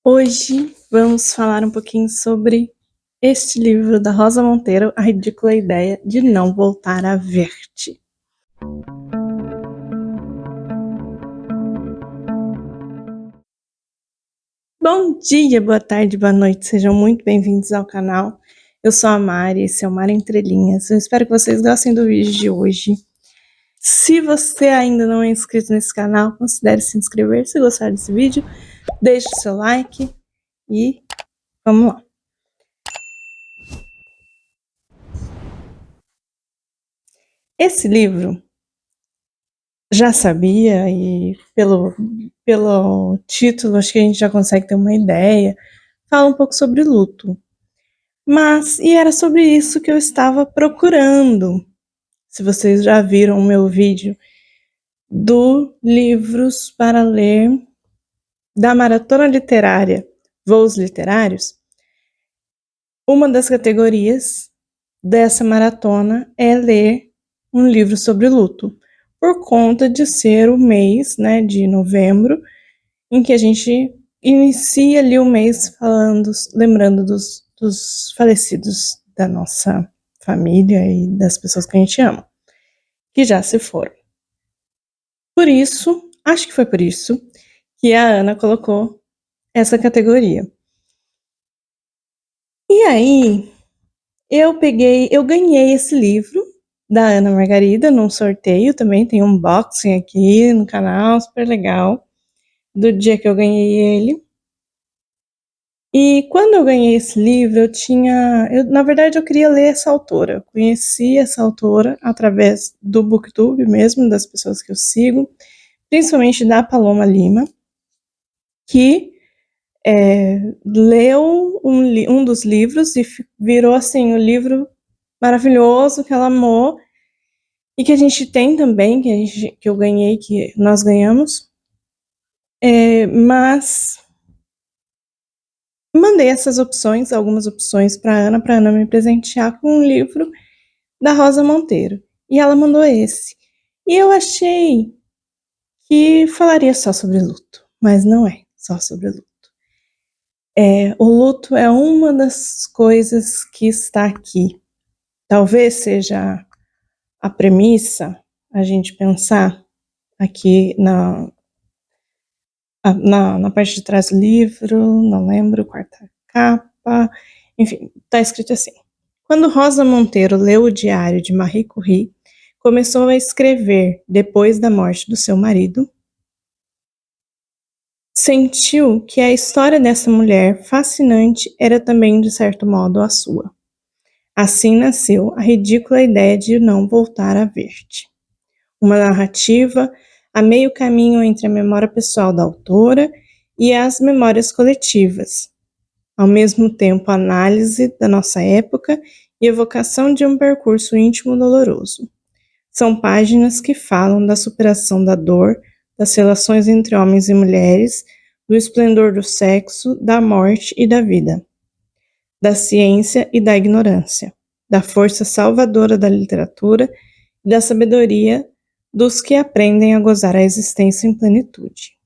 Hoje vamos falar um pouquinho sobre este livro da Rosa Monteiro, A Ridícula Ideia de Não Voltar a Ver-te. Bom dia, boa tarde, boa noite, sejam muito bem-vindos ao canal. Eu sou a Mari, esse é o Mar Entre Linhas. Eu espero que vocês gostem do vídeo de hoje. Se você ainda não é inscrito nesse canal, considere se inscrever. Se gostar desse vídeo, deixe o seu like e vamos lá. Esse livro, já sabia, e pelo título acho que a gente já consegue ter uma ideia, fala um pouco sobre luto. E era sobre isso que eu estava procurando. Se vocês já viram o meu vídeo do livros para ler da maratona literária Voos Literários, uma das categorias dessa maratona é ler um livro sobre luto, por conta de ser o mês, né, de novembro, em que a gente inicia ali o mês lembrando dos falecidos da nossa família e das pessoas que a gente ama, que já se foram. Por isso, acho que foi por isso, que a Ana colocou essa categoria. E aí, eu ganhei esse livro da Ana Margarida num sorteio, também tem um unboxing aqui no canal, super legal, do dia que eu ganhei ele. E quando eu ganhei esse livro, na verdade eu queria ler essa autora, eu conheci essa autora através do Booktube mesmo, das pessoas que eu sigo, principalmente da Paloma Lima, que leu um dos livros e virou assim o livro maravilhoso que ela amou e que a gente tem também, que eu ganhei, que nós ganhamos, mas mandei algumas opções para Ana me presentear com um livro da Rosa Monteiro, e ela mandou esse. E eu achei que falaria só sobre luto, mas não é só sobre luto. O luto é uma das coisas que está aqui. Talvez seja a premissa a gente pensar aqui na parte de trás do livro, não lembro, quarta capa, enfim, está escrito assim: quando Rosa Monteiro leu o diário de Marie Curie, começou a escrever depois da morte do seu marido, sentiu que a história dessa mulher fascinante era também, de certo modo, a sua. Assim nasceu a ridícula ideia de não voltar a ver-te. Uma narrativa a meio caminho entre a memória pessoal da autora e as memórias coletivas, ao mesmo tempo análise da nossa época e evocação de um percurso íntimo doloroso. São páginas que falam da superação da dor, das relações entre homens e mulheres, do esplendor do sexo, da morte e da vida, da ciência e da ignorância, da força salvadora da literatura e da sabedoria dos que aprendem a gozar a existência em plenitude.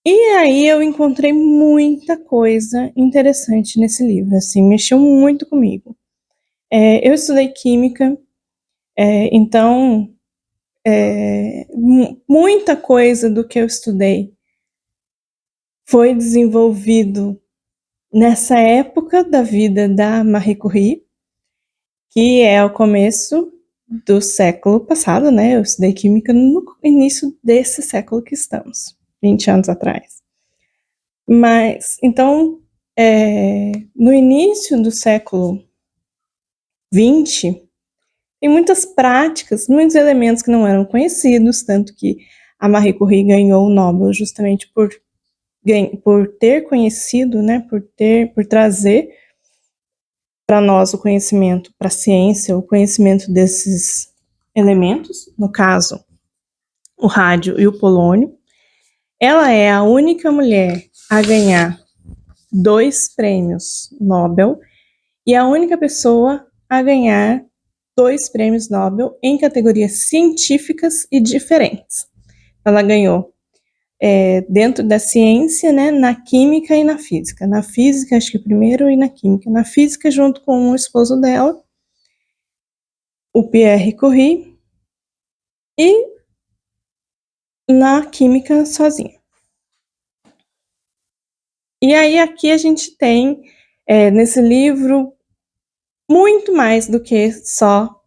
E aí eu encontrei muita coisa interessante nesse livro, assim, mexeu muito comigo. Eu estudei química, então muita coisa do que eu estudei foi desenvolvido nessa época da vida da Marie Curie, que é o começo do século passado, né? Eu estudei química no início desse século que estamos, 20 anos atrás. Mas, então, no início do século 20, tem muitas práticas, muitos elementos que não eram conhecidos, tanto que a Marie Curie ganhou o Nobel justamente por ter conhecido, né, por trazer para nós o conhecimento, para a ciência, o conhecimento desses elementos, no caso, o rádio e o polônio. Ela é a única mulher a ganhar 2 prêmios Nobel e a única pessoa a ganhar 2 prêmios Nobel em categorias científicas e diferentes. Ela ganhou dentro da ciência, né, na química e na física. Na física, acho que primeiro, e na química. Na física, junto com o esposo dela, o Pierre Curie, e na química sozinha. E aí aqui a gente tem, nesse livro, muito mais do que só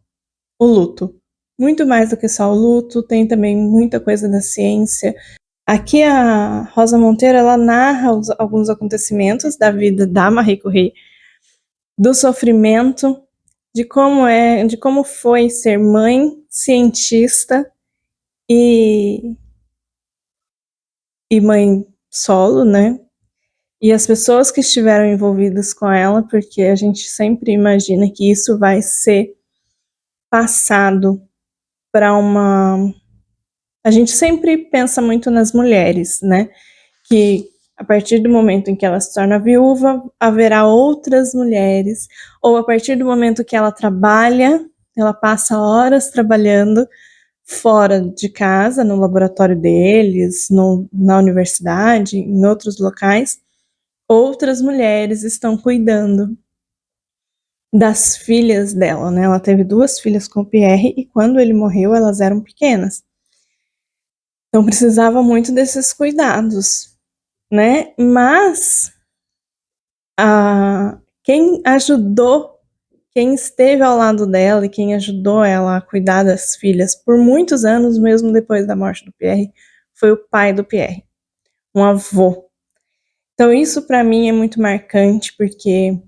o luto. Muito mais do que só o luto, tem também muita coisa da ciência. Aqui a Rosa Monteiro, ela narra alguns acontecimentos da vida da Marie Curie, do sofrimento, de como foi ser mãe, cientista e mãe solo, né? E as pessoas que estiveram envolvidas com ela, porque a gente sempre imagina que isso vai ser passado para uma... A gente sempre pensa muito nas mulheres, né? Que a partir do momento em que ela se torna viúva, haverá outras mulheres, ou a partir do momento que ela trabalha, ela passa horas trabalhando fora de casa, no laboratório deles, na universidade, em outros locais, outras mulheres estão cuidando das filhas dela, né? Ela teve 2 filhas com o Pierre e quando ele morreu elas eram pequenas. Então precisava muito desses cuidados, né? Mas quem ajudou, quem esteve ao lado dela e quem ajudou ela a cuidar das filhas por muitos anos, mesmo depois da morte do Pierre, foi o pai do Pierre, um avô. Então isso para mim é muito marcante, porque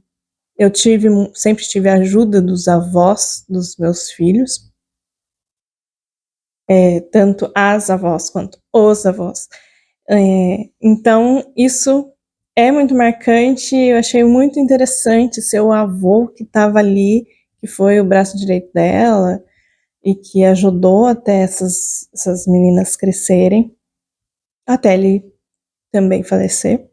eu sempre tive a ajuda dos avós dos meus filhos, tanto as avós quanto os avós. Então isso é muito marcante, eu achei muito interessante ser o avô que estava ali, que foi o braço direito dela e que ajudou até essas meninas crescerem, até ele também falecer.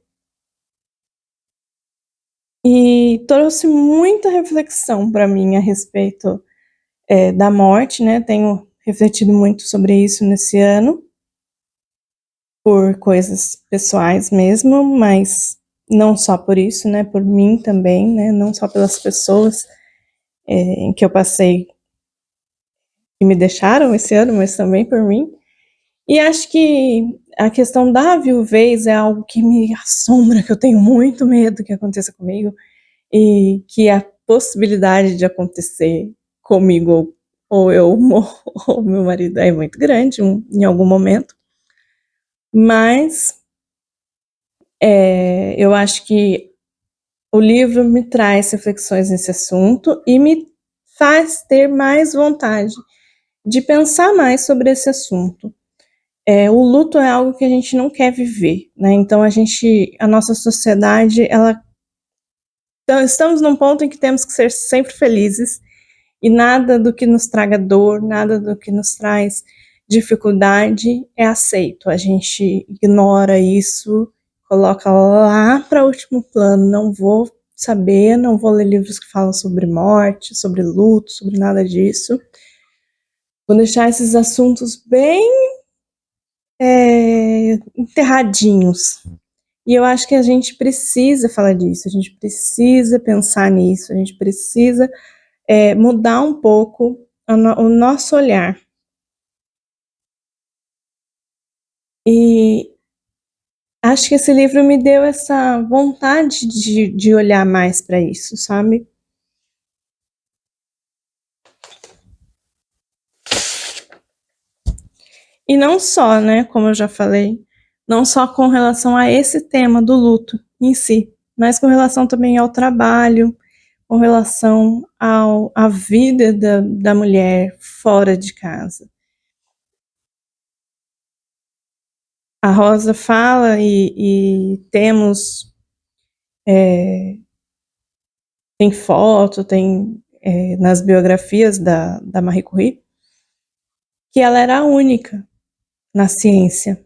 E trouxe muita reflexão para mim a respeito da morte, né? Tenho refletido muito sobre isso nesse ano, por coisas pessoais mesmo, mas não só por isso, né? Por mim também, né? Não só pelas pessoas em que eu passei que me deixaram esse ano, mas também por mim. E acho que a questão da viuvez é algo que me assombra, que eu tenho muito medo que aconteça comigo, e que a possibilidade de acontecer comigo ou eu morro ou meu marido é muito grande em algum momento. Mas eu acho que o livro me traz reflexões nesse assunto e me faz ter mais vontade de pensar mais sobre esse assunto. O luto é algo que a gente não quer viver, né? Então a nossa sociedade, então, estamos num ponto em que temos que ser sempre felizes e nada do que nos traga dor, nada do que nos traz dificuldade é aceito. A gente ignora isso, coloca lá para último plano. Não vou saber, não vou ler livros que falam sobre morte, sobre luto, sobre nada disso. Vou deixar esses assuntos bem enterradinhos. E eu acho que a gente precisa falar disso, a gente precisa pensar nisso, a gente precisa mudar um pouco o nosso olhar. E acho que esse livro me deu essa vontade de olhar mais para isso, sabe? E não só, né, como eu já falei, não só com relação a esse tema do luto em si, mas com relação também ao trabalho, com relação à vida da mulher fora de casa. A Rosa fala e temos tem foto, tem nas biografias da Marie Curie, que ela era a única na ciência.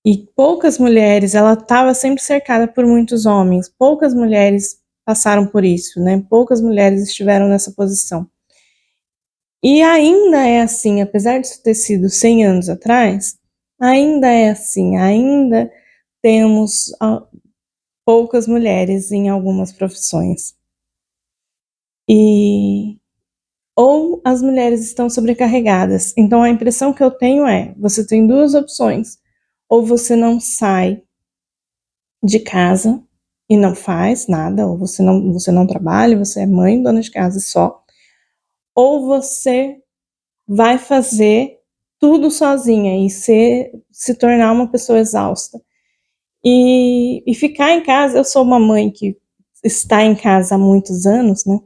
E poucas mulheres, ela estava sempre cercada por muitos homens, poucas mulheres passaram por isso, né? Poucas mulheres estiveram nessa posição. E ainda é assim, apesar disso ter sido 100 anos atrás, ainda é assim, ainda temos poucas mulheres em algumas profissões. Ou as mulheres estão sobrecarregadas. Então a impressão que eu tenho é, você tem duas opções: ou você não sai de casa e não faz nada, ou você não trabalha, você é mãe, dona de casa só, ou você vai fazer tudo sozinha e se tornar uma pessoa exausta. E ficar em casa, eu sou uma mãe que está em casa há muitos anos, né?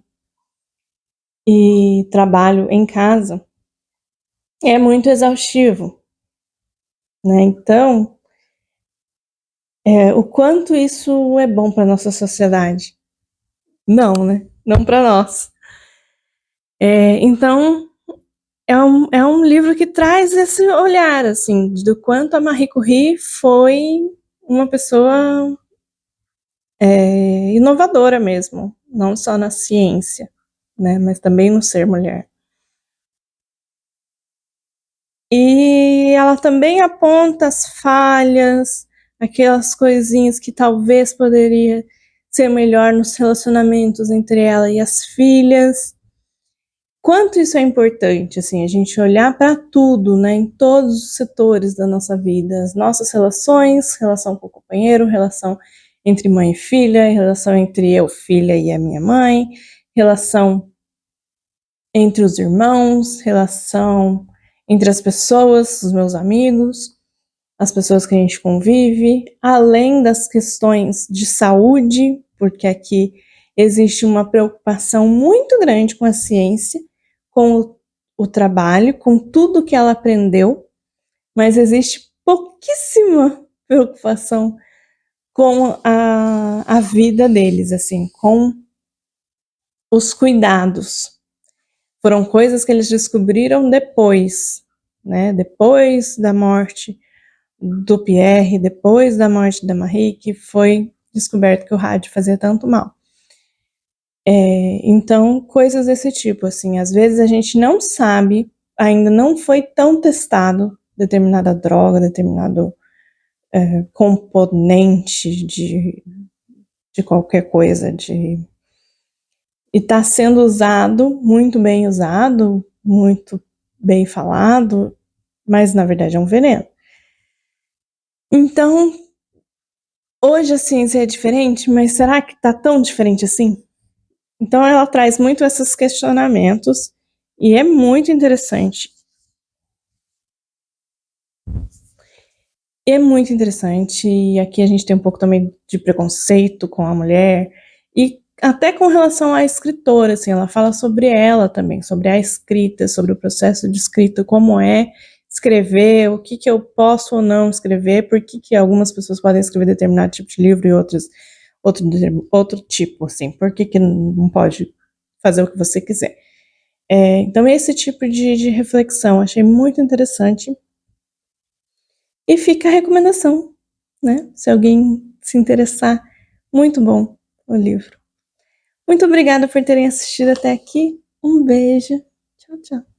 E trabalho em casa, é muito exaustivo, né? Então, o quanto isso é bom para nossa sociedade? Não, né? Não para nós. Então, é um livro que traz esse olhar, assim, do quanto a Marie Curie foi uma pessoa inovadora mesmo, não só na ciência, né, mas também no ser mulher. E ela também aponta as falhas, aquelas coisinhas que talvez poderia ser melhor nos relacionamentos entre ela e as filhas. Quanto isso é importante, assim, a gente olhar para tudo, né, em todos os setores da nossa vida, as nossas relações, relação com o companheiro, relação entre mãe e filha, relação entre eu, filha, e a minha mãe, relação entre os irmãos, relação entre as pessoas, os meus amigos, as pessoas que a gente convive, além das questões de saúde, porque aqui existe uma preocupação muito grande com a ciência, com o trabalho, com tudo que ela aprendeu, mas existe pouquíssima preocupação com a vida deles, assim, com os cuidados. Foram coisas que eles descobriram depois, né? Depois da morte do Pierre, depois da morte da Marie, que foi descoberto que o rádio fazia tanto mal. Então, coisas desse tipo, assim, às vezes a gente não sabe, ainda não foi tão testado determinada droga, determinado componente de qualquer coisa, e está sendo usado, muito bem usado, muito bem falado, mas na verdade é um veneno. Então, hoje a ciência é diferente, mas será que está tão diferente assim? Então ela traz muito esses questionamentos e é muito interessante. É muito interessante, e aqui a gente tem um pouco também de preconceito com a mulher, e até com relação à escritora, assim, ela fala sobre ela também, sobre a escrita, sobre o processo de escrita, como é escrever, o que eu posso ou não escrever, por que algumas pessoas podem escrever determinado tipo de livro e outras outro tipo, assim, por que não pode fazer o que você quiser. Então esse tipo de reflexão achei muito interessante. E fica a recomendação, né? Se alguém se interessar, muito bom o livro. Muito obrigada por terem assistido até aqui. Um beijo. Tchau, tchau.